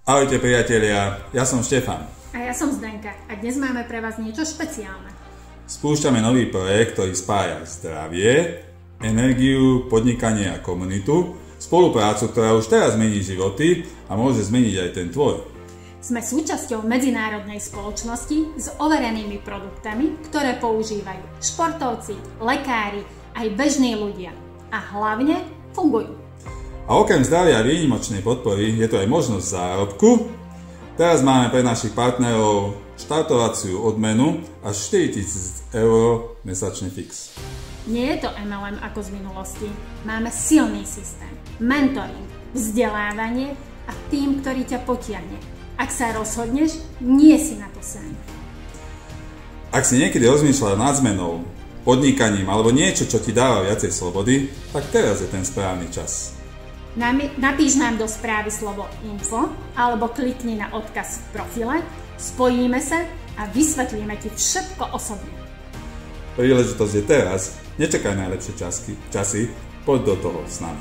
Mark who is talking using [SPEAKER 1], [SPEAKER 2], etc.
[SPEAKER 1] Ahojte priatelia, ja som Štefan.
[SPEAKER 2] A ja som Zdenka a dnes máme pre vás niečo špeciálne.
[SPEAKER 1] Spúšťame nový projekt, ktorý spája zdravie, energiu, podnikanie a komunitu, spoluprácu, ktorá už teraz mení životy a môže zmeniť aj ten tvoj.
[SPEAKER 2] Sme súčasťou medzinárodnej spoločnosti s overenými produktami, ktoré používajú športovci, lekári, aj bežní ľudia. A hlavne fungujú.
[SPEAKER 1] A okrem zdravia a výnimočnej podpory je to aj možnosť zárobku. Teraz máme pre našich partnerov štartovaciu odmenu až 4 000 eur mesačne fix.
[SPEAKER 2] Nie je to MLM ako z minulosti. Máme silný systém, mentoring, vzdelávanie a tým, ktorý ťa potiahne. Ak sa rozhodneš, nie si na to sám.
[SPEAKER 1] Ak si niekedy rozmýšľal nad zmenou, podnikaním alebo niečo, čo ti dáva viacej slobody, tak teraz je ten správny čas.
[SPEAKER 2] Napíš nám do správy slovo info alebo klikni na odkaz v profile, spojíme sa a vysvetlíme ti všetko osobne.
[SPEAKER 1] Príležitosť je teraz, nečakaj najlepšie časy, poď do toho s nami.